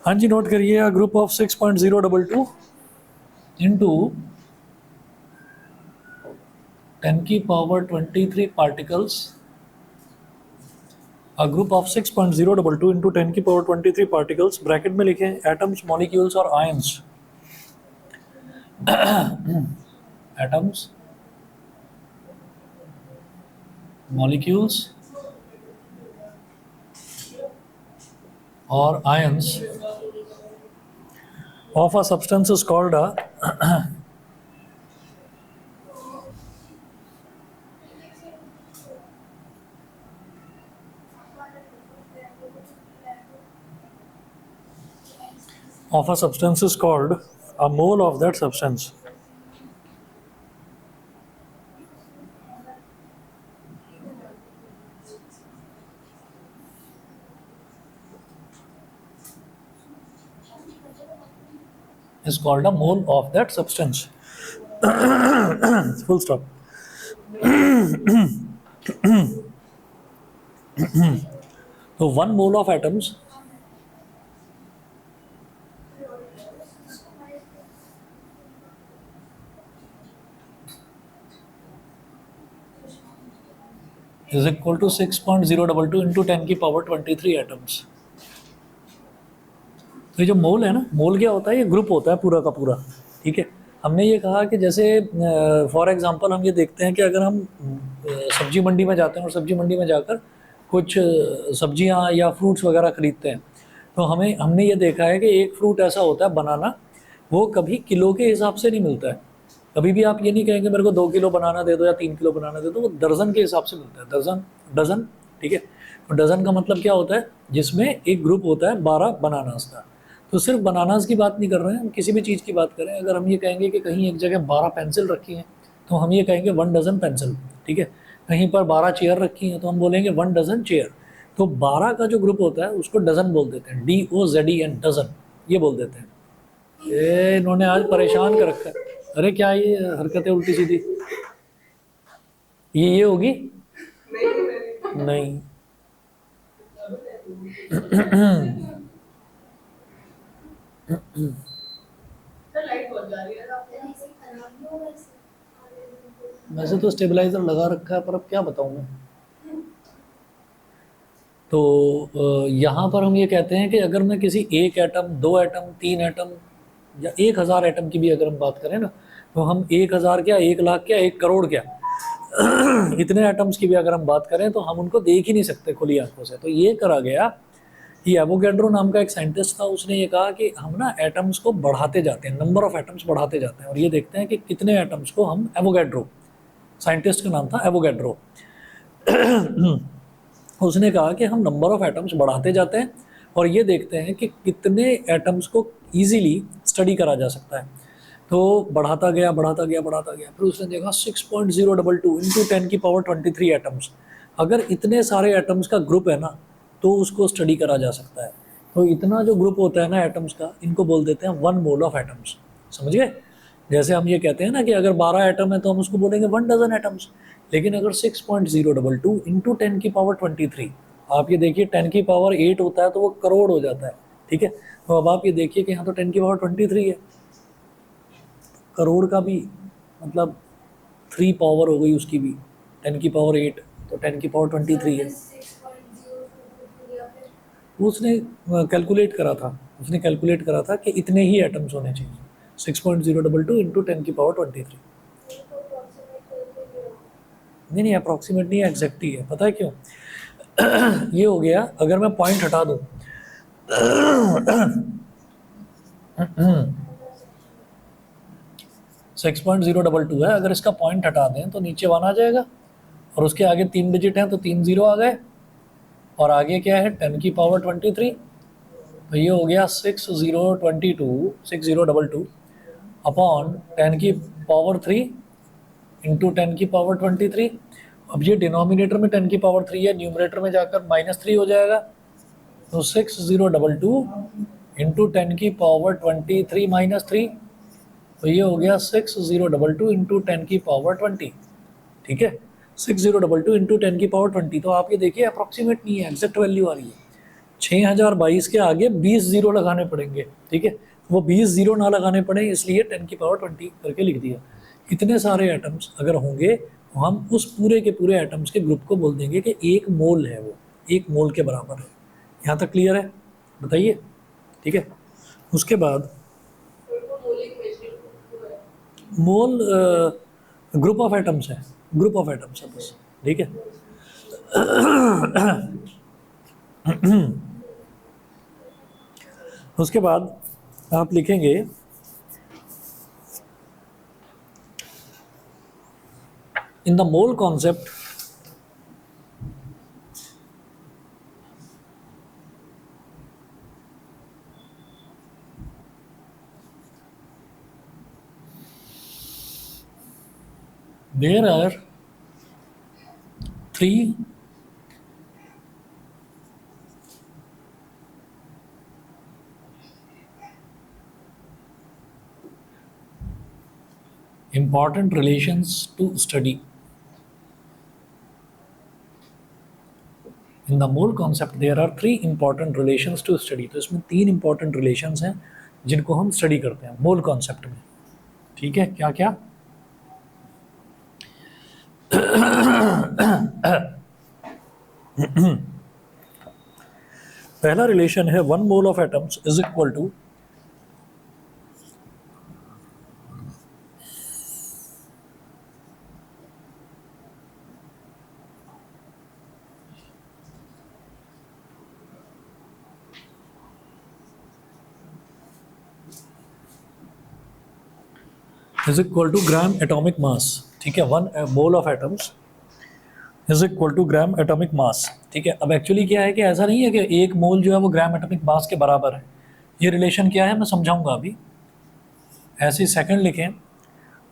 हाँ जी, नोट करिए, a group of 6.022 into 10 की power 23 particles, a group of 6.022 into 10 की पावर 23 पार्टिकल्स, ब्रैकेट में लिखें एटम्स, मॉलिक्यूल्स और आयंस। एटम्स, मॉलिक्यूल्स और ions of a substance is called a of a substance is called a mole of that substance. Is called a mole of that substance. Full stop. So 1 mole of atoms is equal to 6.022 into 10 की power 23 atoms. तो ये जो मोल है ना, मोल क्या होता है? ये ग्रुप होता है पूरा का पूरा। ठीक है, हमने ये कहा कि जैसे फॉर एग्जांपल हम ये देखते हैं कि अगर हम सब्जी मंडी में जाते हैं और सब्जी मंडी में जाकर कुछ सब्जियां या फ्रूट्स वगैरह खरीदते हैं, तो हमने ये देखा है कि एक फ्रूट ऐसा होता है बनाना, वो कभी किलो के हिसाब से नहीं मिलता है। कभी भी आप ये नहीं कहेंगे मेरे को 2 किलो बनाना दे दो या 3 किलो बनाना दे दो, वो दर्जन के हिसाब से मिलता है। दर्जन, डजन। ठीक है, तो डजन का मतलब क्या होता है? जिसमें एक ग्रुप होता है 12 बनानास का। तो सिर्फ बनानास की बात नहीं कर रहे हैं हम, किसी भी चीज़ की बात करें। अगर हम ये कहेंगे कि कहीं एक जगह 12 पेंसिल रखी हैं, तो हम ये कहेंगे 1 डजन पेंसिल। ठीक है, कहीं पर 12 चेयर रखी हैं तो हम बोलेंगे 1 डजन चेयर। तो 12 का जो ग्रुप होता है उसको डजन बोल देते हैं, DOZEN, डजन, ये बोल देते हैं। ये इन्होंने आज परेशान कर रखा है। अरे क्या ये हरकतें उल्टी सीधी, ये होगी नहीं। वैसे तो स्टेबलाइजर लगा रखा है, पर अब क्या बताऊं मैं। तो यहाँ पर हम ये कहते हैं कि अगर मैं किसी एक एटम, 2 एटम, 3 एटम या 1000 एटम की भी अगर हम बात करें ना, तो हम 1000 क्या, 1 लाख क्या, 1 करोड़ क्या, इतने एटम्स की भी अगर हम बात करें तो हम उनको देख ही नहीं सकते खुली आंखों से। तो ये करा गया कि एवोगैड्रो नाम का एक साइंटिस्ट था, उसने ये कहा कि हम ना एटम्स को बढ़ाते जाते हैं, नंबर ऑफ एटम्स बढ़ाते जाते हैं, और ये देखते हैं कि कितने एटम्स को हम, एवोगैड्रो, साइंटिस्ट का नाम था एवोगैड्रो, उसने कहा कि हम नंबर ऑफ एटम्स बढ़ाते जाते हैं और ये देखते हैं कि कितने एटम्स को इजीली स्टडी करा जा सकता है। तो बढ़ाता गया बढ़ाता गया बढ़ाता गया, फिर उसने देखा 6.022 इंटू 10 की पावर 23 एटम्स। अगर इतने सारे एटम्स का ग्रुप है ना, तो उसको स्टडी करा जा सकता है। तो इतना जो ग्रुप होता है ना एटम्स का, इनको बोल देते हैं 1 मोल ऑफ एटम्स। समझ गए? जैसे हम ये कहते हैं ना कि अगर 12 एटम है तो हम उसको बोलेंगे 1 डजन एटम्स। लेकिन अगर 6.022 इंटू 10 की पावर 23, आप ये देखिए 10 की पावर 8 होता है तो वो करोड़ हो जाता है। ठीक है, तो अब आप ये देखिए कि यहाँ तो 10 की पावर 23 है, करोड़ का भी मतलब 3 पावर हो गई उसकी भी, 10 की पावर 8 तो 10 की पावर 23 है। उसने कैलकुलेट करा था, उसने कैलकुलेट करा था कि इतने ही एटम्स होने चाहिए, 6.022 इंटू 10 की पावर 23। नहीं नहीं, अप्रॉक्सीमेट नहीं है, एग्जैक्ट ही है। पता है क्यों? ये हो गया, अगर मैं पॉइंट हटा दूं, 6.022 है, अगर इसका पॉइंट हटा दें तो नीचे 1 आ जाएगा, और उसके आगे 3 डिजिट हैं तो 3 जीरो आ गए, और आगे क्या है, 10 की पावर 23। तो ये हो गया 6022 अपॉन 10 की पावर 3 इंटू 10 की पावर 23। अब ये डिनोमिनेटर में 10 की पावर 3 है, न्यूमरेटर में जाकर -3 हो जाएगा। तो 6022 इंटू 10 की पावर 23 -3, तो ये हो गया 6022 इंटू 10 की पावर 20। ठीक है, 6022 इंटू 10 की पावर 20। तो आप ये देखिए अप्रॉक्सीमेट नहीं है, एग्जैक्ट वैल्यू आ रही है 6022 के आगे 20 जीरो लगाने पड़ेंगे, ठीक है। वो 20 जीरो ना लगाने पड़े इसलिए 10⁻20 करके लिख दिया। इतने सारे एटम्स अगर होंगे तो हम उस पूरे के पूरे एटम्स के ग्रुप को बोल देंगे कि एक मोल है, वो एक मोल के बराबर है। यहाँ तक क्लियर है? बताइए, ठीक है। उसके बाद मोल ग्रुप ऑफ एटम्स है, ग्रुप ऑफ एटम्स है बस, ठीक है। उसके बाद आप लिखेंगे in the mole concept there are 3 important relations to study. In the mole concept there are 3 important relations to study. तो इसमें 3 important relations हैं जिनको हम स्टडी करते हैं मोल कॉन्सेप्ट में, ठीक है। क्या क्या? पहला रिलेशन है 1 mole of atoms is equal to gram atomic mass, ठीक है। 1 mole of atoms is equal to gram atomic mass, ठीक है। अब एक्चुअली क्या है कि ऐसा नहीं है कि एक मोल जो है वो ग्राम एटॉमिक मास के बराबर है। ये रिलेशन क्या है मैं समझाऊंगा अभी। ऐसे सेकंड लिखें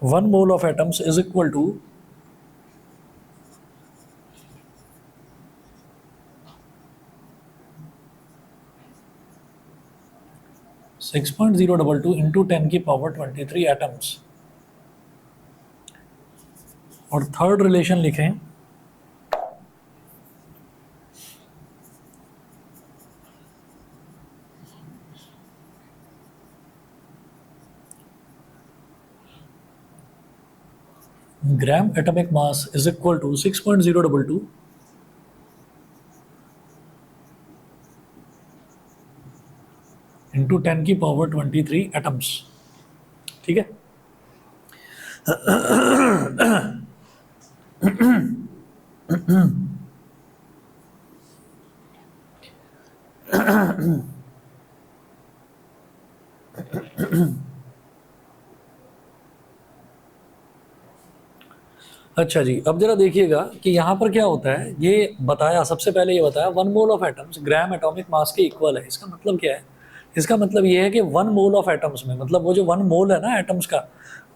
1 mole of atoms is equal to 6.022 into 10⁻23 atoms. और थर्ड रिलेशन लिखें gram atomic mass is equal to 6.022 into 10⁻23 atoms, ठीक है। अच्छा जी, अब जरा देखिएगा कि यहाँ पर क्या होता है। ये बताया, सबसे पहले ये बताया 1 mole of atoms gram atomic मास के इक्वल है। इसका मतलब क्या है? इसका मतलब ये है कि 1 मोल ऑफ एटम्स में, मतलब वो जो 1 मोल है ना एटम्स का,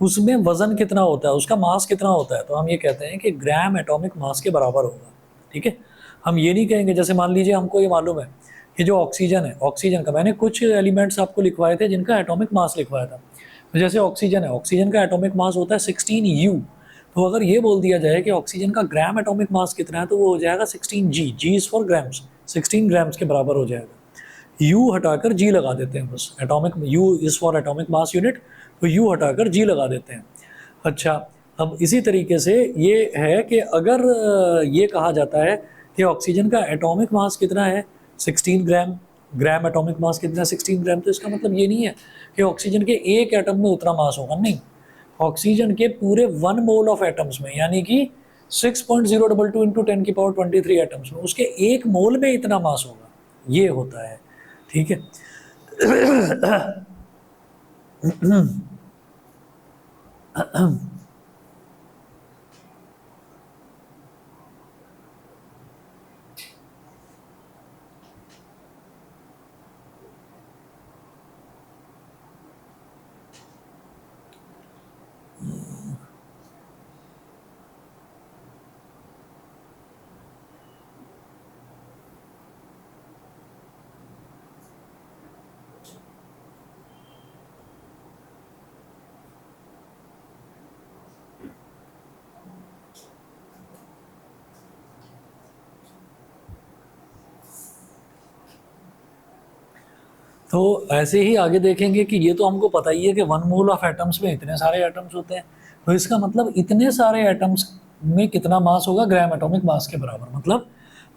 उसमें वजन कितना होता है, उसका मास कितना होता है। तो हम ये कहते हैं कि ग्राम एटॉमिक मास के बराबर होगा, ठीक है। हम ये नहीं कहेंगे, जैसे मान लीजिए हमको ये मालूम है कि जो ऑक्सीजन है, ऑक्सीजन का मैंने कुछ एलिमेंट्स आपको लिखवाए थे जिनका एटॉमिक मास लिखवाया था। तो जैसे ऑक्सीजन है, ऑक्सीजन का एटॉमिक मास होता है 16U। तो अगर ये बोल दिया जाए कि ऑक्सीजन का ग्राम एटॉमिक मास कितना है, तो वो हो जाएगा 16G। G is for grams, 16 grams के बराबर हो जाएगा। U हटाकर G लगा देते हैं बस। Atomic U is for atomic mass unit, तो U हटाकर G लगा देते हैं। अच्छा, अब इसी तरीके से ये है कि अगर ये कहा जाता है कि ऑक्सीजन का एटॉमिक मास कितना है 16 ग्राम, ग्राम एटॉमिक मास कितना है 16 ग्राम, तो इसका मतलब ये नहीं है कि ऑक्सीजन के एक एटम में उतना मास होगा, नहीं। ऑक्सीजन के पूरे 1 मोल ऑफ एटम्स में, यानी कि 6.022 इंटू 10⁻23 एटम्स में, उसके एक मोल में इतना मास होगा, ये होता है, ठीक है। तो ऐसे ही आगे देखेंगे कि ये तो हमको पता ही है कि 1 मोल ऑफ एटम्स में इतने सारे एटम्स होते हैं, तो इसका मतलब इतने सारे एटम्स में कितना मास होगा, ग्राम एटॉमिक मास के बराबर। मतलब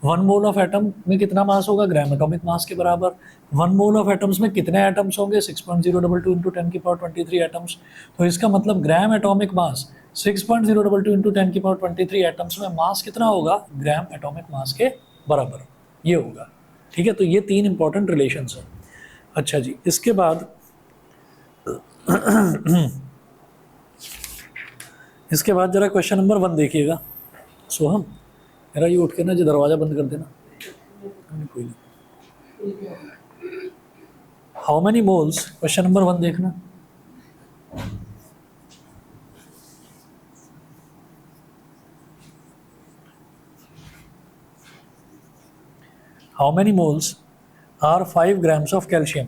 1 मोल ऑफ एटम में कितना मास होगा, ग्राम एटॉमिक मास के बराबर। 1 मोल ऑफ एटम्स में कितने एटम्स होंगे, 6.022 इंटू 10⁻23 एटम्स। तो इसका मतलब ग्राम एटॉमिक मास 6.022 इंटू 10⁻23 एटम्स में मास कितना होगा, ग्राम एटॉमिक मास के बराबर ये होगा। ठीक है, तो ये 3 इंपॉर्टेंट रिलेशंस हैं। अच्छा जी, इसके बाद जरा क्वेश्चन नंबर 1 देखिएगा। सोहम, मेरा ये उठ के ना जो दरवाज़ा बंद कर देना। कोई नहीं। How many moles, question number 1 देखना। How many moles are 5 grams of calcium?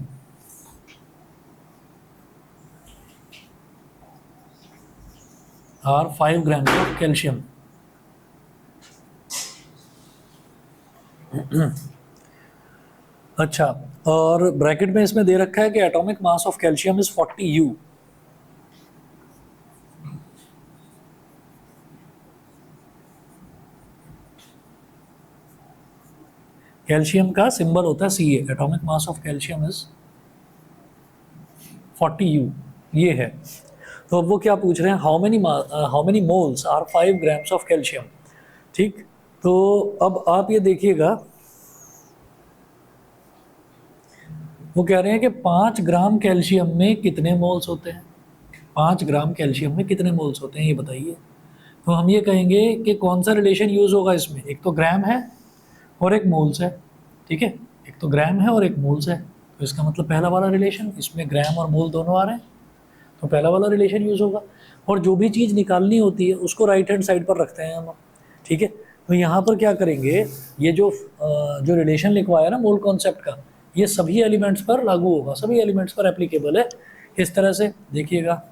Are 5 grams of calcium? अच्छा, और ब्रैकेट में इसमें दे रखा है कि atomic mass of calcium is 40 U। Calcium का सिंबल होता है Ca, atomic mass of calcium is 40 U, ये है। तो अब वो क्या पूछ रहे हैं, how many moles are 5 grams of calcium. ठीक, तो अब आप ये देखिएगा, वो कह रहे हैं कि 5 ग्राम कैल्शियम में कितने मोल्स होते हैं, 5 ग्राम कैल्शियम में कितने मोल्स होते हैं ये बताइए। तो हम ये कहेंगे कि कौन सा रिलेशन यूज़ होगा इसमें, एक तो ग्राम है और एक मोल्स है। ठीक है, एक तो ग्राम है और एक मोल्स है, तो इसका मतलब पहला वाला रिलेशन, इसमें ग्राम और मोल दोनों आ रहे हैं, तो पहला वाला रिलेशन यूज़ होगा। और जो भी चीज़ निकालनी होती है उसको राइट हैंड साइड पर रखते हैं हम। ठीक है, तो यहाँ पर क्या करेंगे, ये जो रिलेशन लिखवाया ना मोल कॉन्सेप्ट का, ये सभी एलिमेंट्स पर लागू होगा, सभी एलिमेंट्स पर एप्लीकेबल है। इस तरह से देखिएगा,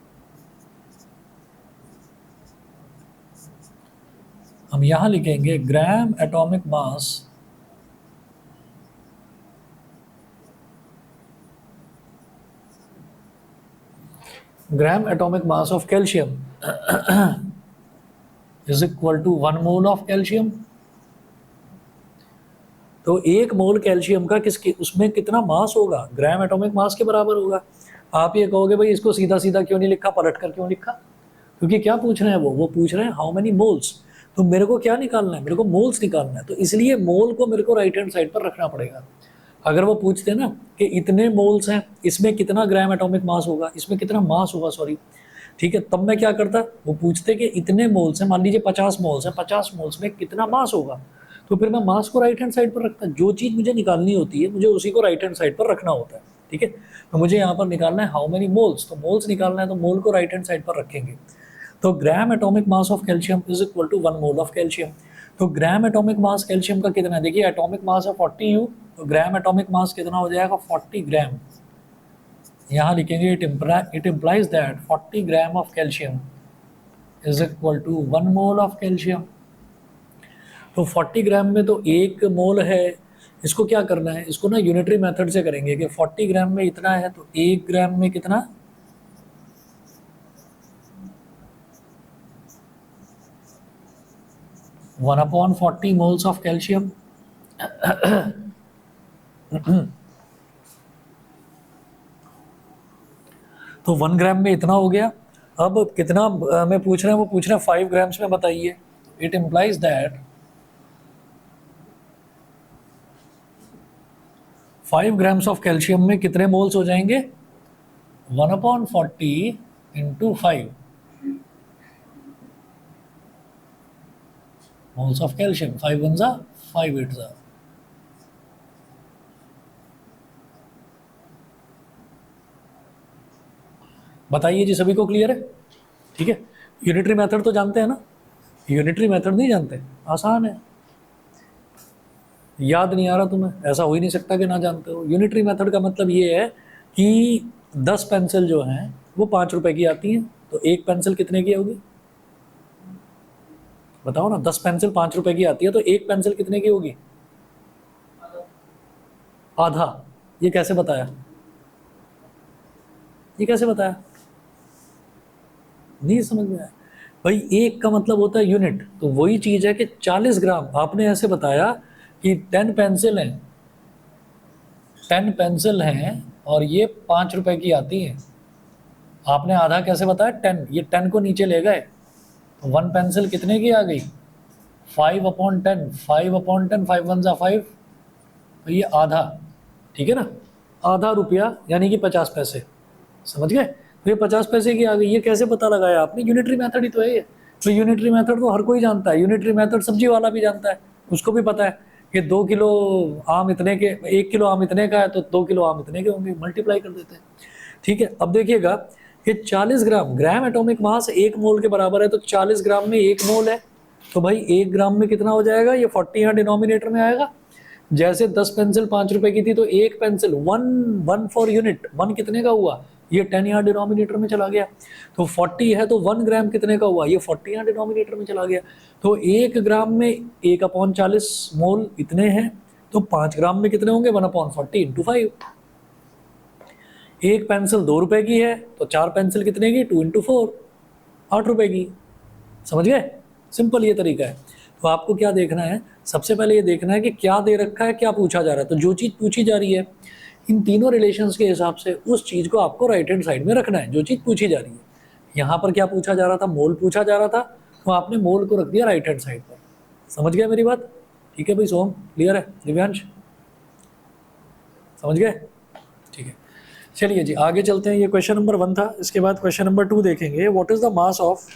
हम यहाँ लिखेंगे gram atomic mass of calcium is equal to 1 mole of calcium. तो 1 मोल कैल्शियम का किसके उसमें कितना मास होगा, ग्राम एटॉमिक मास के बराबर होगा। आप ये कहोगे भाई इसको सीधा सीधा क्यों नहीं लिखा, पलट कर क्यों लिखा, क्योंकि क्या पूछ रहे हैं वो पूछ रहे हैं हाउ मेनी मोल्स। तो मेरे को क्या निकालना है, मेरे को मोल्स निकालना है, तो इसलिए मोल को मेरे को राइट हैंड साइड पर रखना पड़ेगा। अगर वो पूछते ना कि इतने मोल्स हैं, इसमें कितना ग्राम एटॉमिक मास होगा, इसमें कितना मास होगा, सॉरी, ठीक है, तब मैं क्या करता, वो पूछते कि इतने मोल्स हैं, मान लीजिए 50 मोल्स हैं, 50 मोल्स में कितना मास होगा, तो फिर मैं मास को राइट हैंड साइड पर रखता। जो चीज़ मुझे निकालनी होती है मुझे उसी को राइट हैंड साइड पर रखना होता है। ठीक है, तो मुझे यहाँ पर निकालना है हाउ मेनी मोल्स, तो मोल्स निकालना है तो मोल को राइट हैंड साइड पर रखेंगे। तो gram atomic mass of calcium is equal to 1 mole of calcium. तो ग्राम एटॉमिक मास कैल्शियम का कितना है, देखिए एटॉमिक मास है 40 U, तो ग्राम एटॉमिक मास कितना हो जाएगा, 40 ग्राम। यहाँ लिखेंगे it implies that 40 gram of calcium is equal to 1 mole of calcium. तो 40 ग्राम में तो 1 मोल है, इसको क्या करना है, इसको ना यूनिटरी मेथड से करेंगे कि 40 ग्राम में इतना है तो 1 ग्राम में कितना, 1/40 मोल्स ऑफ कैल्शियम। तो 1 ग्राम में इतना हो गया। अब कितना में पूछ रहे हैं, वो पूछ रहे हैं 5 ग्राम्स में बताइए। It implies that 5 grams of calcium में कितने मोल्स हो जाएंगे, 1/40 इंटू 5 मोल्स ऑफ कैल्शियम। 5 1 जा 5 8 जा। बताइए जी, सभी को क्लियर है? ठीक है, यूनिटरी मेथड तो जानते हैं ना, यूनिटरी मेथड नहीं जानते, आसान है, याद नहीं आ रहा तुम्हें, ऐसा हो ही नहीं सकता कि ना जानते हो। यूनिटरी मेथड का मतलब ये है कि 10 पेंसिल जो हैं वो 5 रुपए की आती हैं, तो एक पेंसिल कितने की होगी बताओ ना, 10 पेंसिल 5 रुपए की आती है तो एक पेंसिल कितने की होगी, आधा। ये कैसे बताया, ये कैसे बताया? नहीं समझ में आया भाई। एक का मतलब होता है यूनिट, तो वही चीज है कि 40 ग्राम आपने ऐसे बताया कि 10 पेंसिल हैं, 10 पेंसिल हैं और ये 5 रुपए की आती है। आपने आधा कैसे बताया? 10, ये 10 को नीचे ले गए तो 1 पेंसिल कितने की आ गई? 5/10, 5/10, 5 1 जा 5, तो ये आधा, ठीक है ना, आधा रुपया यानी कि 50 पैसे। समझ गए? तो ये 50 पैसे की आ गई। ये कैसे पता लगाया आपने? यूनिटरी मेथड ही तो है ये। तो यूनिटरी मेथड तो हर कोई जानता है, यूनिटरी मेथड सब्जी वाला भी जानता है, उसको भी पता है कि 2 किलो आम इतने के, 1 किलो आम इतने का है तो 2 किलो आम इतने के होंगे, मल्टीप्लाई कर देते हैं। ठीक है, अब देखिएगा ये 40 ग्राम, ग्राम एटॉमिक मास 1 मोल के बराबर है, तो 40 ग्राम में 1 मोल है, तो भाई 1 ग्राम में कितना हो जाएगा? ये 40 यहाँ डिनोमिनेटर में आएगा। जैसे 10 पेंसिल 5 रुपए की थी तो 1 पेंसिल 1 फॉर यूनिट, 1 कितने का हुआ? ये 10 यहाँ डिनोमिनेटर में चला गया। तो 40 है तो 1 ग्राम कितने का हुआ? ये 40 यहाँ डिनोमिनेटर में चला गया। तो 1 ग्राम में 1/40 मोल इतने हैं, तो 5 ग्राम में कितने होंगे? 1/40 इंटू 5। एक पेंसिल 2 रुपए की है तो 4 पेंसिल कितने की? 2 इंटू 4, 8 रुपए की। समझ गए? सिंपल ये तरीका है। तो आपको क्या देखना है? सबसे पहले ये देखना है कि क्या दे रखा है, क्या पूछा जा रहा है। तो जो चीज़ पूछी जा रही है इन तीनों रिलेशंस के हिसाब से उस चीज़ को आपको राइट हैंड साइड में रखना है, जो चीज़ पूछी जा रही है। यहाँ पर क्या पूछा जा रहा था? मोल पूछा जा रहा था, तो आपने मोल को रख दिया राइट हैंड साइड पर। समझ गए मेरी बात? ठीक है भाई सोम, क्लियर है? दिव्यांश समझ गए? ठीक है, चलिए जी आगे चलते हैं। ये क्वेश्चन नंबर 1 था, इसके बाद क्वेश्चन नंबर 2 देखेंगे। What is the mass of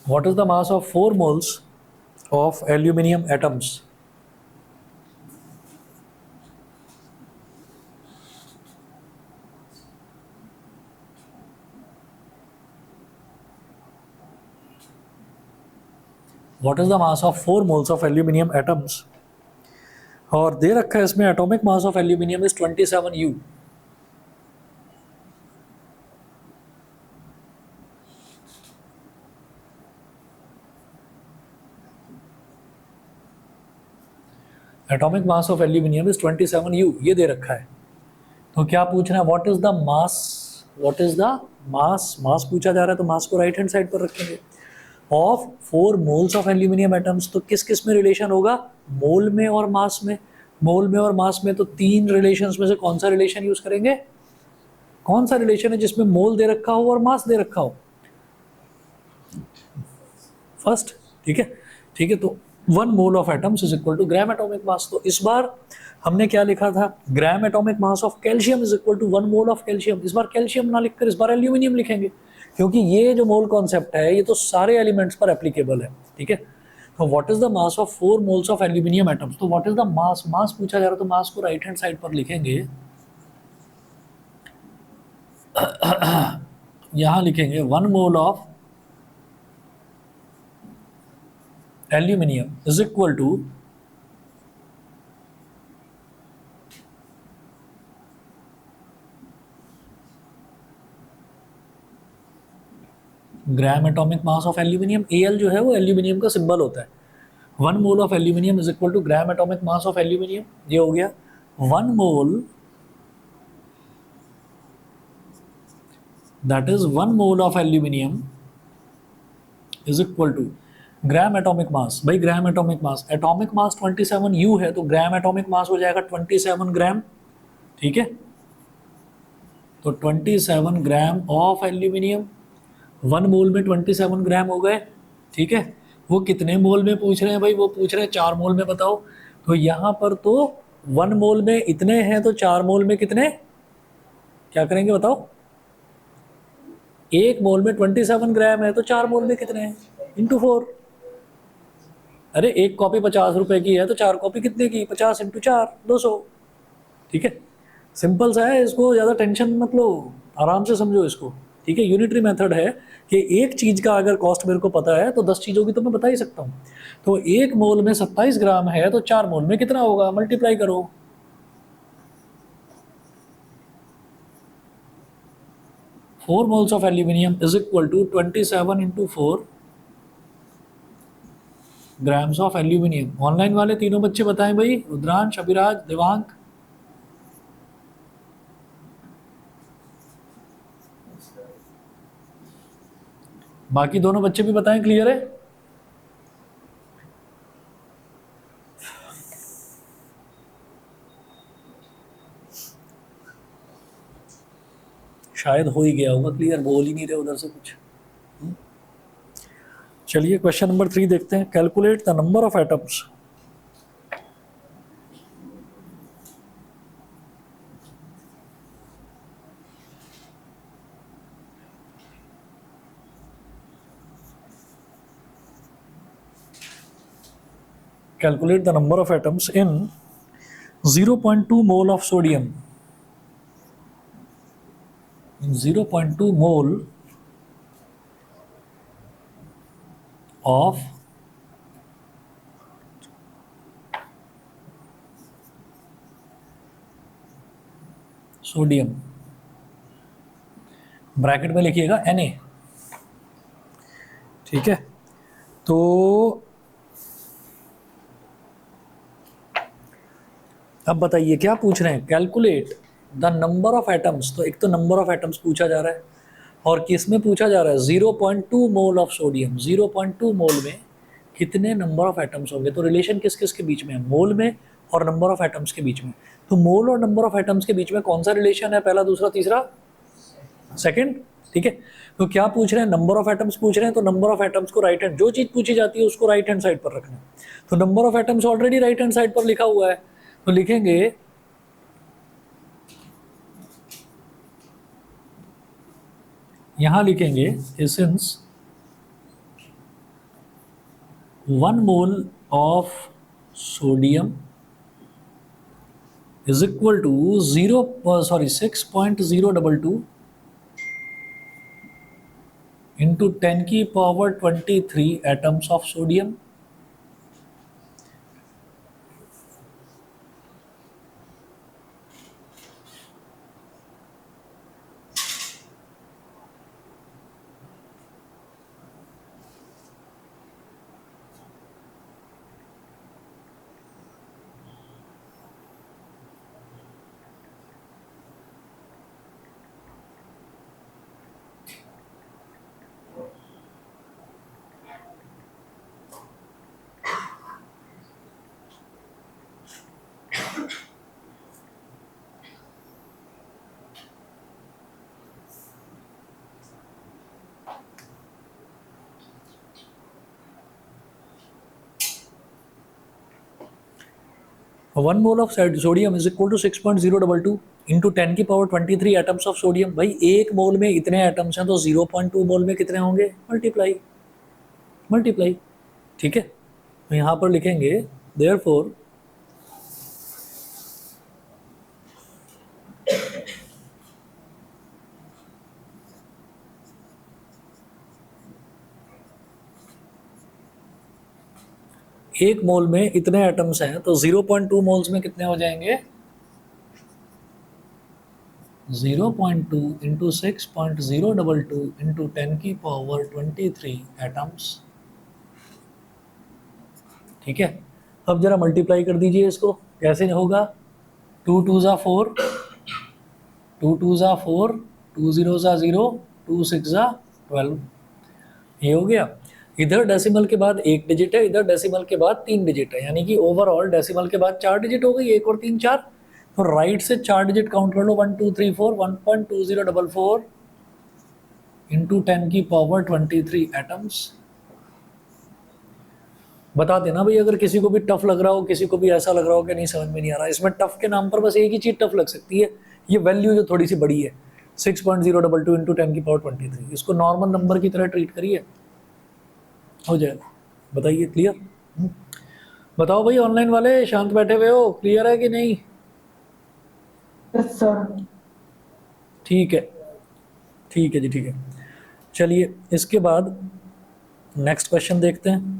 what is the mass of 4 moles of aluminum atoms? What is the mass of 4 moles of aluminum atoms? और दे रखा है इसमें atomic mass of aluminium is 27U। Atomic mass of aluminium is 27U, ये दे रखा है। तो क्या पूछना है? What is the mass, what is the mass, mass पूछा जा रहा है तो मास को राइट हैंड साइड पर रखेंगे। Of 4 moles of aluminium atoms, तो किस किस में रिलेशन होगा? मोल में और मास में। मोल में और मास में, तो 3 रिलेशंस में से कौन सा रिलेशन यूज करेंगे? कौन सा रिलेशन है जिसमें मोल दे रखा हो और मास दे रखा हो? फर्स्ट, ठीक है। ठीक है, तो 1 mole of atoms is equal to gram atomic mass. तो इस बार हमने क्या लिखा था? Gram atomic mass of calcium is equal to 1 mole of calcium. इस बार कैल्शियम ना लिखकर इस बार एल्यूमिनियम लिखेंगे, क्योंकि ये जो मोल कॉन्सेप्ट है ये तो सारे एलिमेंट्स पर एप्लीकेबल है। ठीक है, तो what is the mass of 4 moles of aluminium atoms? तो what is the mass, mass पूछा जा रहा है तो मास को राइट हैंड साइड पर लिखेंगे। यहां लिखेंगे 1 mole of aluminium is equal to gram atomic mass of aluminium. Al जो है वो एल्यूमिनियम का सिंबल होता है। 1 mole of aluminium is equal to gram atomic mass of aluminium, ये हो गया 1 mole, that is 1 mole of aluminium is equal to gram atomic mass. भाई ग्राम एटॉमिक मास, एटॉमिक मास 27U है तो ग्राम एटॉमिक मास हो जाएगा 27 ग्राम। ठीक है, तो 27 ग्राम ऑफ एल्यूमिनियम, 1 मोल में 27 ग्राम हो गए। ठीक है, वो कितने मोल में पूछ रहे हैं भाई? वो पूछ रहे हैं 4 मोल में, बताओ। तो यहाँ पर तो 1 मोल में इतने हैं तो 4 मोल में कितने, क्या करेंगे बताओ? 1 मोल में 27 ग्राम है तो 4 मोल में कितने हैं? इंटू 4। अरे एक कॉपी 50 रुपए की है तो 4 कॉपी कितने की? 50 इंटू 4, 200। ठीक है, सिंपल सा है, इसको ज़्यादा टेंशन मत लो, आराम से समझो इसको। ठीक है, यूनिटरी मेथड है कि एक चीज़ का अगर कॉस्ट मेरे को पता है तो 10 चीज़ों की तो मैं बता ही सकता हूँ। तो 1 मोल में 27 ग्राम है तो 4 मोल में कितना होगा? मल्टीप्लाई करो। 4 moles of aluminium is equal to 27 into 4 grams of aluminium. Online वाले तीनों बच्चे बताएं भाई, रुद्रांश, अभिराज, देवांक। बाकी दोनों बच्चे भी बताएं, क्लियर है? शायद हो ही गया होगा क्लियर, बोल ही नहीं रहे उधर से कुछ। चलिए क्वेश्चन नंबर 3 देखते हैं। Calculate the number of atoms calculate the number of atoms in 0.2 mole of sodium, in 0.2 mole of sodium, bracket में लिखिएगा Na। ठीक है, तो अब बताइए क्या पूछ रहे हैं। Calculate the number of atoms, तो एक तो नंबर ऑफ एटम्स पूछा जा रहा है और किस में पूछा जा रहा है, 0.2 मोल ऑफ सोडियम। 0.2 मोल में कितने नंबर ऑफ एटम्स होंगे, तो रिलेशन किस किस के बीच में है, मोल में और नंबर ऑफ एटम्स के बीच में। तो मोल और नंबर ऑफ एटम्स के बीच में कौन सा रिलेशन है, पहला, दूसरा, तीसरा, सेकंड। ठीक है, तो क्या पूछ रहे हैं, नंबर ऑफ एटम्स पूछ रहे हैं, तो नंबर ऑफ एटम्स को राइट हैंड, जो चीज पूछी जाती है उसको राइट हैंड साइड पर रखना है। तो number of atoms already right hand side पर लिखा हुआ है, तो लिखेंगे यहां लिखेंगे since 1 mole of sodium is equal to 6.022 into 10 की power 23 atoms of sodium. One mole of sodium is equal to 6.022 into 10 की पावर 23 एटम्स ऑफ सोडियम। भाई एक मोल में इतने एटम्स हैं, तो 0.2 मोल में कितने होंगे, मल्टीप्लाई मल्टीप्लाई। ठीक है, तो यहां पर लिखेंगे देयरफॉर एक मोल में इतने एटम्स हैं, तो 0.2 मोल्स में कितने हो जाएंगे, 0.2 इंटू 6.022 इंटू 10 की पावर 23 एटम्स। ठीक है, अब जरा मल्टीप्लाई कर दीजिए इसको, कैसे होगा, 2 2 ज़ा 4, 2 2 ज़ा 4, 2 0 ज़ा 0, 2 6 ज़ा 12, ये हो गया। इधर डेसिमल के बाद एक डिजिट है, इधर डेसिमल के बाद 3 डिजिट है, यानी कि ओवरऑल डेसिमल के बाद 4 डिजिट हो गई, 1 और 3 4। तो राइट से 4 डिजिट काउंट कर लो, 1 2 3 4, 1.2044 इंटू 10 की पावर 23 एटम्स। बता देना भाई अगर किसी को भी टफ लग रहा हो, किसी को भी ऐसा लग रहा हो कि नहीं समझ में नहीं आ रहा। इसमें टफ के नाम पर बस एक ही चीज़ टफ लग सकती है, ये वैल्यू जो थोड़ी सी बड़ी है, 6.022 इंटू 10 की पावर 23। इसको नॉर्मल नंबर की तरह ट्रीट करिए, हो जाएगा। बताइए, क्लियर? बताओ भाई ऑनलाइन वाले, शांत बैठे हुए हो, क्लियर है कि नहीं? Yes sir. ठीक है, ठीक है जी, ठीक है। चलिए इसके बाद नेक्स्ट क्वेश्चन देखते हैं।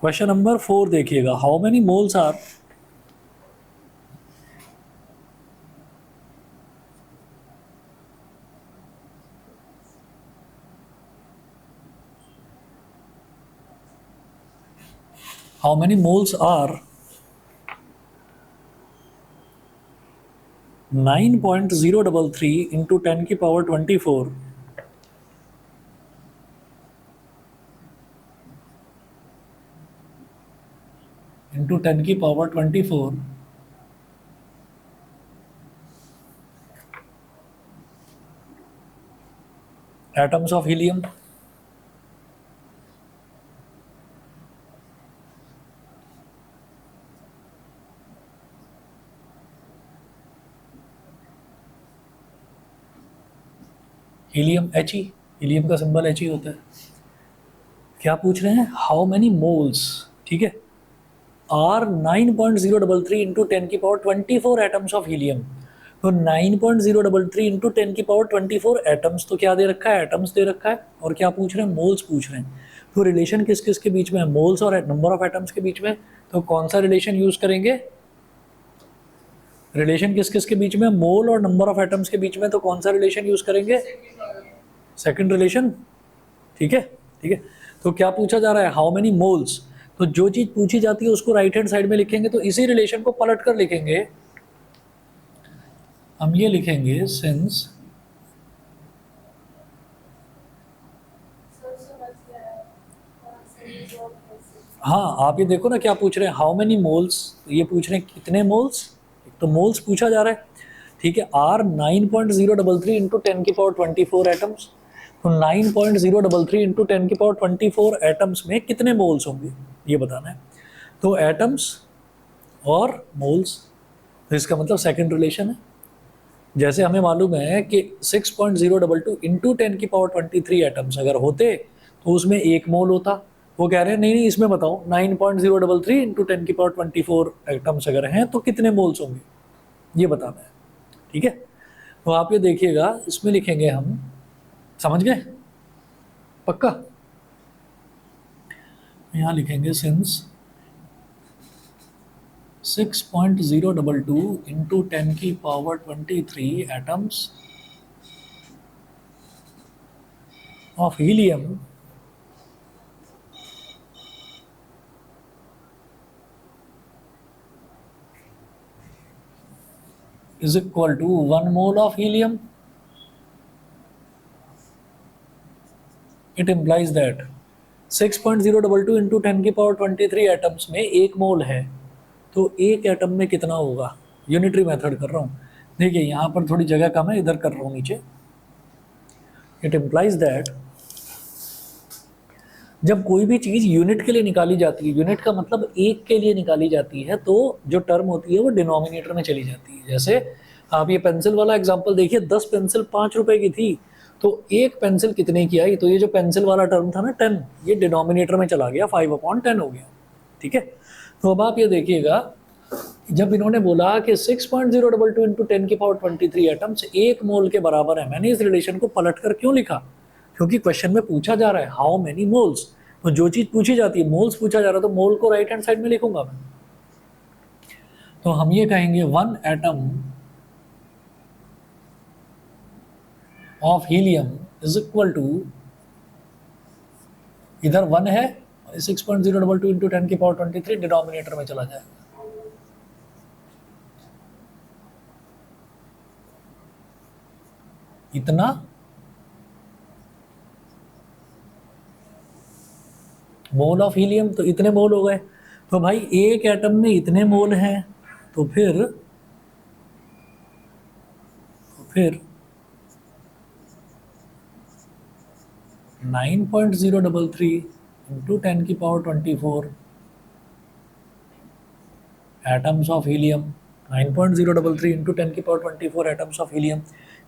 क्वेश्चन नंबर 4 देखिएगा, how many moles are how many moles are 9.033 into 10 की पावर 24 into 10 की power 24 atoms of helium. Helium He, helium का सिंबल He होता है। क्या पूछ रहे हैं, हाउ मेनी मोल्स, ठीक है, आर 9.033 इंटू 10 की पावर 24 एटम्स ऑफ हीलियम। तो 9.033 इंटू 10 की पावर 24 एटम्स, तो क्या दे रखा है, एटम्स दे रखा है, और क्या पूछ रहे हैं, मोल्स पूछ रहे हैं। तो रिलेशन किस किस के बीच में है, मोल्स और नंबर ऑफ एटम्स के बीच में। तो कौन सा रिलेशन यूज करेंगे, रिलेशन किस किस के बीच में, मोल और नंबर ऑफ एटम्स के बीच में, तो कौन सा रिलेशन यूज करेंगे, सेकंड रिलेशन, ठीक है, ठीक है। तो क्या पूछा जा रहा है, हाउ मेनी मोल्स, तो जो चीज पूछी जाती है उसको राइट हैंड साइड में लिखेंगे, तो इसी रिलेशन को पलट कर लिखेंगे, हम ये लिखेंगे सिंस, हाँ आप ये देखो ना क्या पूछ रहे हैं, हाउ मेनी मोल्स, ये पूछ रहे हैं कितने मोल्स, तो मोल्स पूछा जा रहा है, ठीक है। आर 9.033 इंटू 10 की पावर 24 एटम्स, तो 9.033 इंटू 10 की पावर 24 एटम्स में कितने मोल्स होंगे ये बताना है। तो एटम्स और मोल्स, तो इसका मतलब सेकंड रिलेशन है। जैसे हमें मालूम है कि 6.022 इंटू 10 की पावर 23 एटम्स अगर होते तो उसमें एक मोल होता। वो कह रहे हैं नहीं नहीं इसमें बताओ 9.033 इंटू 10 की पावर 24 एटम्स अगर हैं तो कितने मोल्स होंगे ये बताना है, ठीक है। तो आप ये देखिएगा, इसमें लिखेंगे हम, समझ गए पक्का, यहाँ लिखेंगे सिंस 6.022 इंटू 10 की power 23 atoms of helium is equal to 1 mole of helium. It implies that 6.022 into 10 की पावर 23 एटम्स में एक मोल है, तो एक एटम में कितना होगा, यूनिटरी मेथड कर रहा हूँ। देखिए यहाँ पर थोड़ी जगह कम है, इधर कर रहा हूँ नीचे। इट इम्प्लाइज दैट जब कोई भी चीज़ यूनिट के लिए निकाली जाती है, यूनिट का मतलब एक के लिए निकाली जाती है, तो जो टर्म होती है वो डिनोमिनेटर में चली जाती है। जैसे आप ये पेंसिल वाला एग्जांपल देखिए, 10 पेंसिल 5 रुपए की थी, तो एक पेंसिल कितने की आई, तो ये जो पेंसिल वाला टर्म था ना 10, ये डिनोमिनेटर में चला गया, 5/10 हो गया, ठीक है। तो अब आप ये देखिएगा, जब इन्होंने बोला कि 6.022 इंटू 10 की पावर 23 एटम्स एक मोल के बराबर है, मैंने इस रिलेशन को पलट कर क्यों लिखा, क्योंकि क्वेश्चन में पूछा जा रहा है हाउ मेनी मोल्स, तो जो चीज पूछी जाती है, मोल्स पूछा जा रहा है, तो मोल को राइट हैंड साइड में लिखूंगा मैं। तो हम ये कहेंगे 1 atom of helium is equal to, इधर 1 है, 6.022 इंटू 10 की पावर 23 डिनोमिनेटर में चला जाएगा, इतना मोल ऑफ हीलियम, तो इतने मोल हो गए। तो भाई एक एटम में इतने मोल हैं, तो फिर 9.033 इंटू 10 की power 24 atoms of helium, 9.033 into 10 की पावर 24 एटम्स ऑफ हीलियम,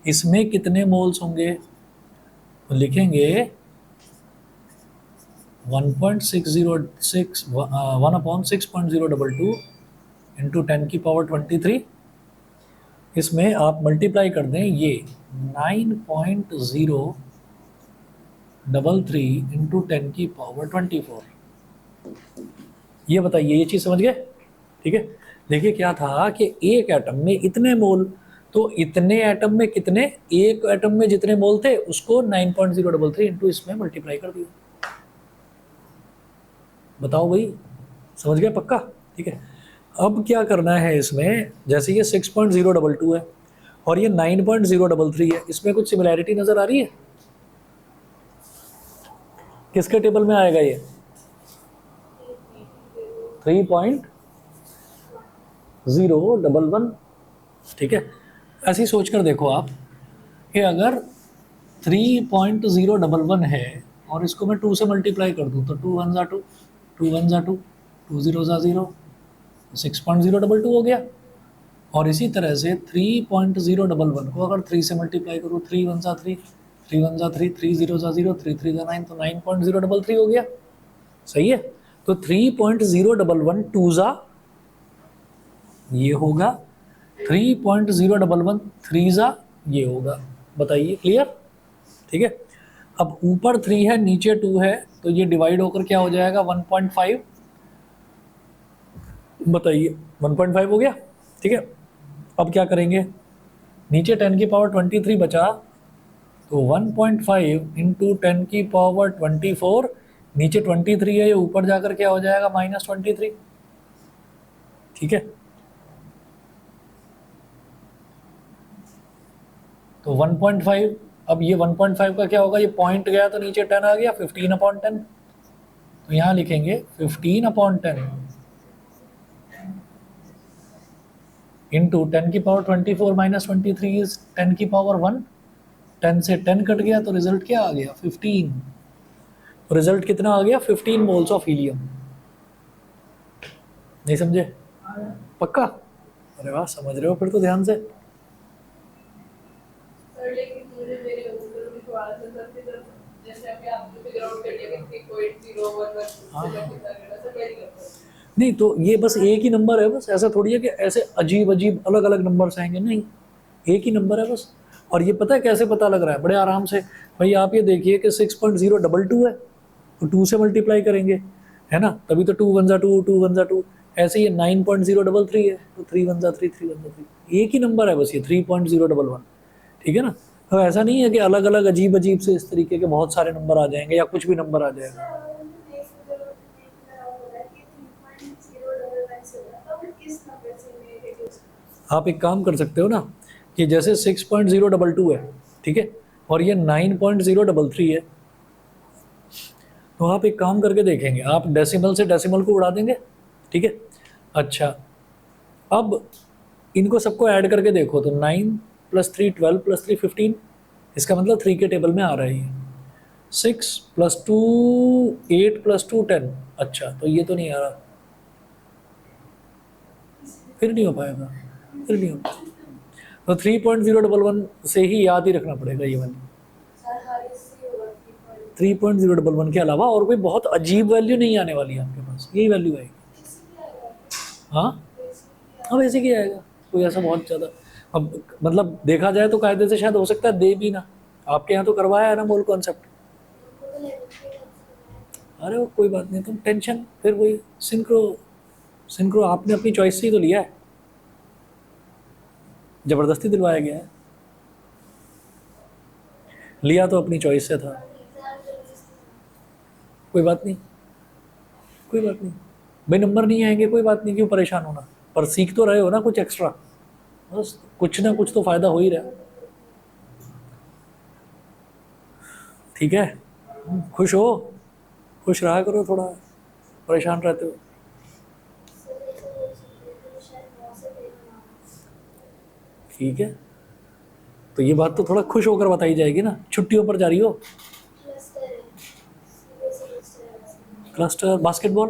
इसमें कितने मोल्स होंगे, तो लिखेंगे 1.606 1/6.022 इंटू 10 की पावर 23, इसमें आप मल्टीप्लाई कर दें ये 9.033 इंटू 10 की पावर 24, ये बताइए, ये चीज़ समझ गए? ठीक है, देखिए क्या था कि एक एटम में इतने मोल, तो इतने एटम में कितने, एक एटम में जितने मोल थे उसको 9.033 इंटू इसमें मल्टीप्लाई कर दिया। बताओ भाई, समझ गए पक्का? ठीक है, अब क्या करना है इसमें, जैसे ये 6.022 है और ये 9.033 है, इसमें कुछ सिमिलैरिटी नजर आ रही है? किसके टेबल में आएगा ये? 3.011। ठीक है, ऐसे ही सोच कर देखो आप कि अगर 3.011 है और इसको मैं 2 से मल्टीप्लाई कर दूं, तो 2 वन ज़ा 2, 2 वन ज़ा 2, 2 ज़ीरो ज़ा 0, 6.022 हो गया। और इसी तरह से 3.011 को अगर 3 से मल्टीप्लाई करूँ, 3 वन ज़ा 3, 3 वन ज़ा 3, 3 ज़ीरो ज़ा 0, 3 थ्री ज़ा 9, तो 9.033 हो गया। सही है, तो 3.011 टू ज़ा ये होगा, 3.011 थ्री ज़ा ये होगा। बताइए, क्लियर? ठीक है, अब ऊपर 3 है नीचे 2 है, तो ये डिवाइड होकर क्या हो जाएगा 1.5। बताइए, 1.5 हो गया। ठीक है, अब क्या करेंगे, नीचे 10 की पावर 23 बचा, तो 1.5 इंटू 10 की पावर 24, नीचे 23 है, ये ऊपर जाकर क्या हो जाएगा -23। ठीक है, तो 1.5, अब ये 1.5 का क्या होगा, ये पॉइंट गया तो नीचे 10 आ गया, 15/10। तो यहाँ लिखेंगे 15/10 इंटू 10 की पावर 24 माइनस 23 इज 10 की पावर 1। 10 से 10 कट गया तो रिजल्ट क्या आ गया 15। रिजल्ट कितना आ गया 15 मोल्स ऑफ हीलियम। नहीं समझे? पक्का? अरे वाह, समझ रहे हो फिर तो ध्यान से। सर लेकिन मुझे मेरे उत्तर में थोड़ा सा सर फिर जैसे अभी आपने फिगर आउट कर लिया कि 3.011 हाँ से कितना करना सर वेरी करता नहीं, तो ये बस एक ही नंबर है, बस ऐसा थोड़ी है कि ऐसे अजीब अजीब अलग अलग नंबर्स आएंगे, नहीं, एक ही नंबर है बस। और ये पता है कैसे पता लग रहा है, बड़े आराम से। भाई आप ये देखिए कि 6.022 है, तो 2 से मल्टीप्लाई करेंगे, है ना, तभी तो 2 वन ज़ा 2, 2 वन ज़ा 2। ऐसे ये 9.033 है, तो 3 वन ज़ा 3, 3 वन ज़ा 3, एक ही नंबर है बस ये 3.011। ठीक है ना, तो ऐसा नहीं है कि अलग अलग अजीब अजीब से इस तरीके के बहुत सारे नंबर आ जाएंगे या कुछ भी नंबर आ जाएगा। आप एक काम कर सकते हो ना, कि जैसे 6.022 है, ठीक है, और ये 9.033 है, तो आप एक काम करके देखेंगे, आप डेसिमल से डेसिमल को उड़ा देंगे। ठीक है, अच्छा, अब इनको सबको ऐड करके देखो, तो 9 + 3 12 + 3 15, इसका मतलब 3 के टेबल में आ रहा है ये। 6 + 2 8 + 2 10, अच्छा तो ये तो नहीं आ रहा, फिर नहीं हो पाएगा, फिर नहीं हो पाएगा। तो 3.011 से ही याद ही रखना पड़ेगा ये वाली। 3.011 के अलावा और कोई बहुत अजीब वैल्यू नहीं आने वाली है आपके पास, यही वैल्यू आएगी। हाँ, अब ऐसे ही आएगा, कोई ऐसा बहुत ज़्यादा। अब मतलब देखा जाए तो कायदे से शायद हो सकता है दे भी ना, आपके यहाँ तो करवाया है ना मोल कॉन्सेप्ट। अरे वो कोई बात नहीं, तुम टेंशन, फिर वही सिंक्रो, सिंक्रो आपने अपनी चॉइस से ही तो लिया है, जबरदस्ती दिलवाया गया है, लिया तो अपनी चॉइस से था। कोई बात नहीं, कोई बात नहीं भाई, नंबर नहीं आएंगे कोई बात नहीं, क्यों परेशान होना, पर सीख तो रहे हो ना कुछ एक्स्ट्रा, बस कुछ ना कुछ तो फायदा हो ही रहा है। ठीक है, खुश हो, खुश रहा करो, थोड़ा परेशान रहते हो। ठीक है, तो ये बात तो थोड़ा खुश होकर बताई जाएगी ना, छुट्टियों पर जा रही हो। क्लस्टर बास्केटबॉल,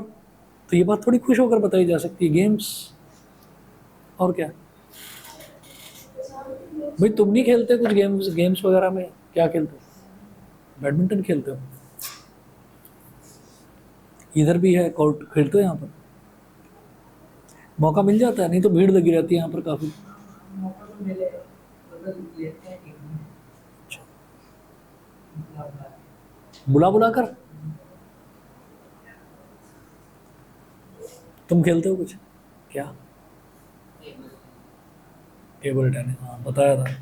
तो ये बात थोड़ी खुश होकर बताई जा सकती है, गेम्स, और क्या। भाई तुम नहीं खेलते कुछ गेम्स, गेम्स वगैरह में क्या खेलते हो? बैडमिंटन खेलते हो? इधर भी है कोर्ट, खेलते हो यहाँ पर? मौका मिल जाता है, नहीं तो भीड़ लगी रहती है यहाँ पर काफ़ी। मौका तो मिले मतलब लेते हैं टीम में बुला बुला कर, तुम खेलते हो कुछ? क्या? टेबल टेनिस, हाँ बताया था।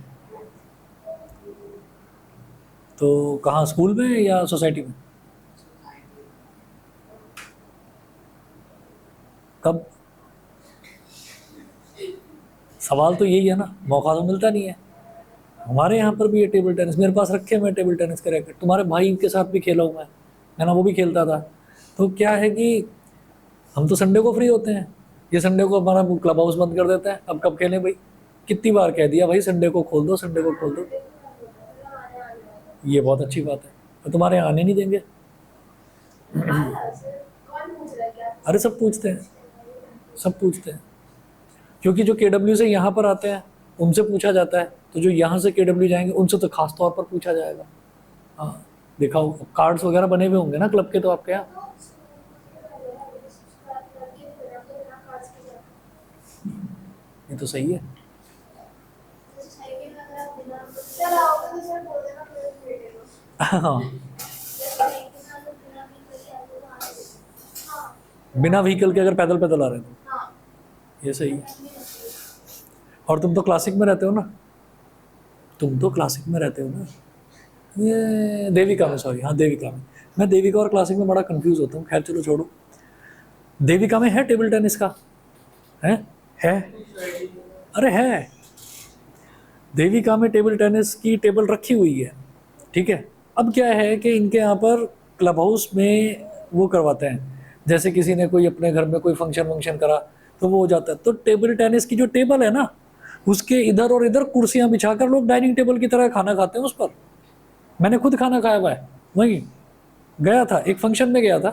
तो कहाँ, स्कूल में या सोसाइटी में? कब? सवाल तो यही है ना, मौका तो मिलता नहीं है। हमारे यहाँ पर भी है टेबल टेनिस, मेरे पास रखे हुए हैं टेबल टेनिस के रैकेट, तुम्हारे भाई के साथ भी खेला हूँ मैं, है ना, वो भी खेलता था। तो क्या है कि हम तो संडे को फ्री होते हैं, ये संडे को हमारा क्लब हाउस बंद कर देता है, अब कब खेलें भाई? कितनी बार कह दिया भाई संडे को खोल दो, संडे को खोल दो। ये बहुत अच्छी बात है, तो तुम्हारे यहाँ आने नहीं देंगे? अरे सब पूछते हैं, सब पूछते हैं, क्योंकि जो केडब्ल्यू से यहाँ पर आते हैं उनसे पूछा जाता है, तो जो यहाँ से केडब्ल्यू जाएंगे उनसे तो खास तौर पर पूछा जाएगा। हाँ, दिखाओ कार्ड्स वगैरह बने हुए होंगे ना क्लब के तो आपके यहाँ? ये तो सही है। हाँ, बिना व्हीकल के अगर पैदल पैदल आ रहे हो तो ये सही है। और तुम तो क्लासिक में रहते हो ना, तुम तो क्लासिक में रहते हो ना, ये देविका में, सॉरी, हाँ देविका में। मैं देविका और क्लासिक में बड़ा कंफ्यूज होता हूँ, खैर चलो छोड़ो। देविका में है टेबल टेनिस का? है? है? अरे है, देविका में टेबल टेनिस की टेबल रखी हुई है, ठीक है। अब क्या है कि इनके यहाँ पर क्लब हाउस में वो करवाते हैं, जैसे किसी ने कोई अपने घर में कोई फंक्शन वंक्शन करा तो वो हो जाता है, तो टेबल टेनिस की जो टेबल है ना, उसके इधर और इधर कुर्सियां बिछाकर लोग डाइनिंग टेबल की तरह खाना खाते हैं उस पर। मैंने खुद खाना खाया हुआ है वहीं, गया था एक फंक्शन में गया था,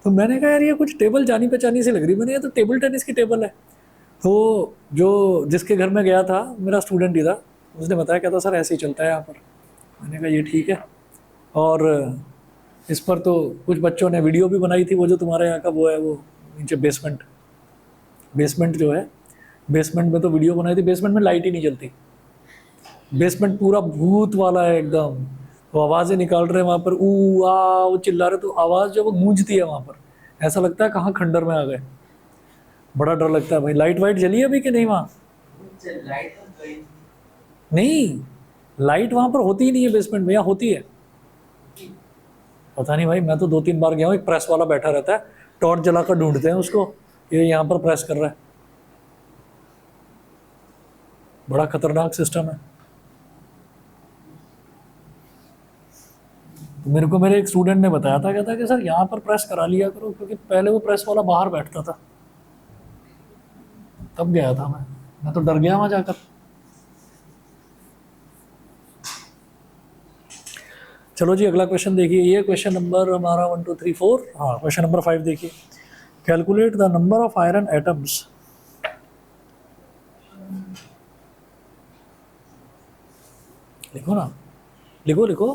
तो मैंने कहा यार ये कुछ टेबल जानी पहचानी सी लग रही, मैंने ये तो टेबल टेनिस की टेबल है। तो जो जिसके घर में गया था, मेरा स्टूडेंट ही था, उसने बताया, कहता सर ऐसे ही चलता है यहाँ पर। मैंने कहा ये ठीक है। और इस पर तो कुछ बच्चों ने वीडियो भी बनाई थी, वो जो तुम्हारे यहाँ का वो है, वो नीचे बेसमेंट, बेसमेंट जो है, बेसमेंट में तो वीडियो बनाई थी, बेसमेंट में लाइट ही नहीं जलती, बेसमेंट पूरा भूत वाला है एकदम, तो आवाज़ें निकाल रहे हैं वहाँ पर, ऊ आ वो चिल्ला रहे, तो आवाज़ जो वो गूंजती है वहाँ पर, ऐसा लगता है कहाँ खंडर में आ गए, बड़ा डर लगता है भाई। लाइट वाइट जली है अभी कि नहीं वहाँ? नहीं, लाइट वहाँ पर होती ही नहीं है बेसमेंट में, या होती है? पता नहीं भाई, मैं तो 2-3 बार गया हूँ, एक प्रेस वाला बैठा रहता है, टॉर्च जलाकर ढूंढते हैं उसको, ये यहाँ पर प्रेस कर रहा है, बड़ा खतरनाक सिस्टम है। तो मेरे को मेरे एक स्टूडेंट ने बताया था, कहता कि सर यहाँ पर प्रेस करा लिया करो, क्योंकि पहले वो प्रेस वाला बाहर बैठता था, तब गया था मैं तो डर गया वहाँ जाकर। चलो जी अगला क्वेश्चन देखिए, ये क्वेश्चन नंबर हमारा 1 2 3 4, हाँ क्वेश्चन नंबर 5 देखिए। Calculate the number of iron atoms, लिखो ना, लिखो लिखो,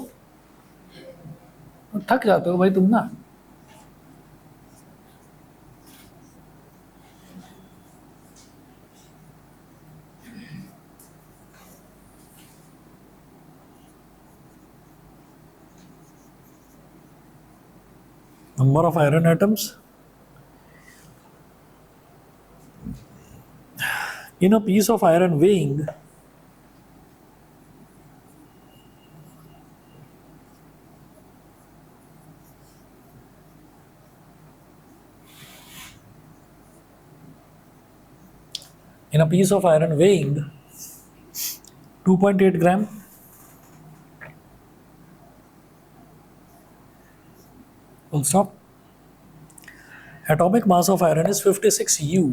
थक जाते हो भाई तुम ना। Number of iron atoms in a piece of iron weighing in a piece of iron weighing 2.8 gram, full stop. Atomic mass of iron is 56 U.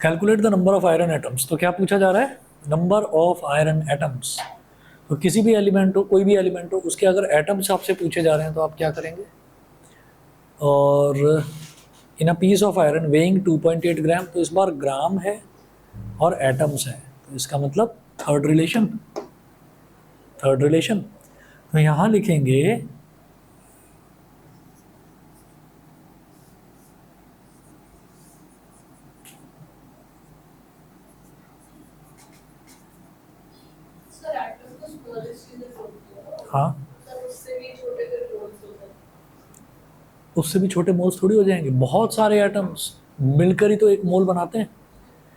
Calculate the number of iron atoms, तो क्या पूछा जा रहा है? Number of iron atoms. तो किसी भी element हो, कोई भी एलिमेंट हो, उसके अगर एटम्स आपसे पूछे जा रहे हैं तो आप क्या करेंगे? और in a piece of iron weighing 2.8 gram, तो इस बार ग्राम है और एटम्स है, तो इसका मतलब थर्ड रिलेशन, थर्ड रिलेशन। तो यहाँ लिखेंगे हाँ, मतलब उससे भी छोटे फिर मोल्स होते हैं। उससे भी छोटे मोल्स थोड़ी हो जाएंगे, बहुत सारे एटम्स मिलकर ही तो एक मोल बनाते हैं।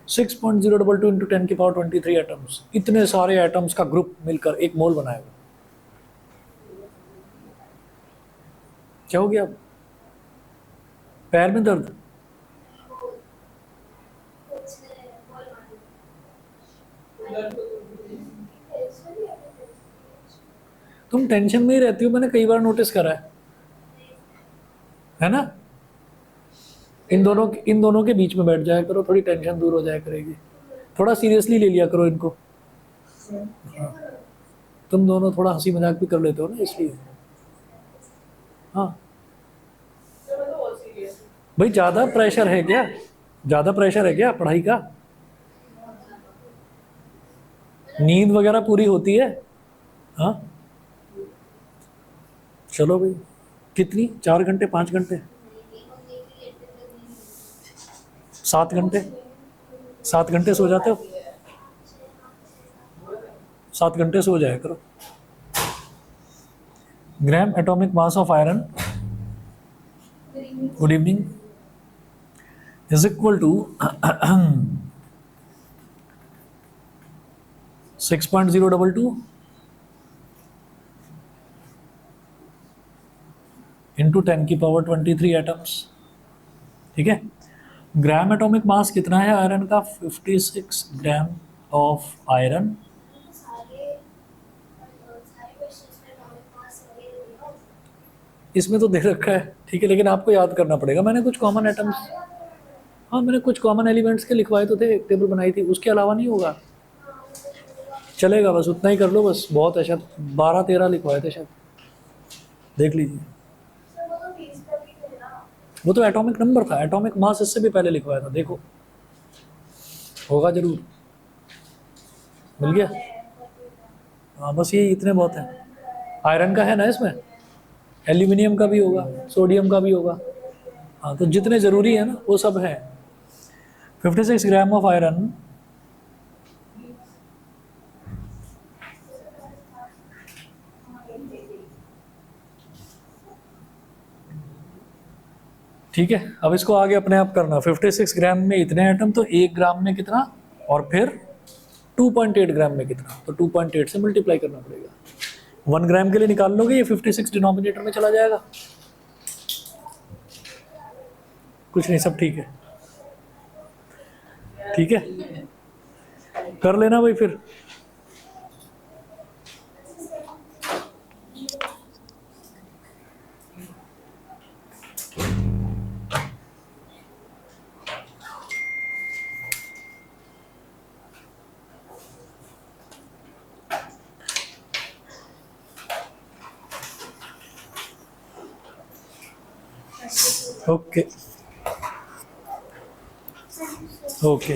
6.022 इंटू 10⁻23 एटम्स, इतने सारे एटम्स का ग्रुप मिलकर एक मोल बनाएगा। क्या हो गया अब? पैर में दर्द? तुम टेंशन में ही रहती हो, मैंने कई बार नोटिस करा है ना? इन दोनों के बीच में बैठ जाया करो, थोड़ी टेंशन दूर हो जाया करेगी। थोड़ा सीरियसली ले लिया करो इनको। हाँ, तुम दोनों थोड़ा हंसी मजाक भी कर लेते हो ना, इसलिए। हाँ तो मतलब बहुत सीरियस है। भाई, ज़्यादा प्रेशर है क्या? ज़्यादा प्रेशर है क्या पढ़ाई का? नींद वगैरह पूरी होती है? हाँ, चलो भाई। कितनी? 4 घंटे, 5 घंटे, 7 घंटे? 7 घंटे सो जाते हो? 7 घंटे सो जाया करो। Gram atomic mass of iron, good evening, is equal to 6.022 into 10⁻23 atoms. ठीक है, ग्राम एटॉमिक मास कितना है आयरन का? 56 ग्राम ऑफ आयरन। इसमें तो दे रखा है, ठीक है, लेकिन आपको याद करना पड़ेगा। मैंने कुछ कॉमन एटम्स, हाँ मैंने कुछ कॉमन एलिमेंट्स के लिखवाए तो थे, एक टेबल बनाई थी, उसके अलावा नहीं होगा। चलेगा, बस उतना ही कर लो, बस बहुत है। शायद 12-13 लिखवाए थे शायद, देख लीजिए। वो तो एटॉमिक नंबर था, एटॉमिक मास इससे भी पहले लिखवाया था, देखो होगा जरूर। मिल गया? हाँ बस ये इतने बहुत हैं। आयरन का है ना इसमें, एल्यूमिनियम का भी होगा, सोडियम का भी होगा। हाँ, तो जितने ज़रूरी है ना वो सब हैं। 56 ग्राम ऑफ आयरन ठीक है। अब इसको आगे अपने आप करना। 56 ग्राम में इतने एटम, तो 1 ग्राम में कितना, और फिर 2.8 ग्राम में कितना, तो 2.8 से मल्टीप्लाई करना पड़ेगा। 1 ग्राम के लिए निकाल लोगे, ये 56 डिनोमिनेटर में चला जाएगा। कुछ नहीं, सब ठीक है। ठीक है, कर लेना भाई फिर। Okay okay.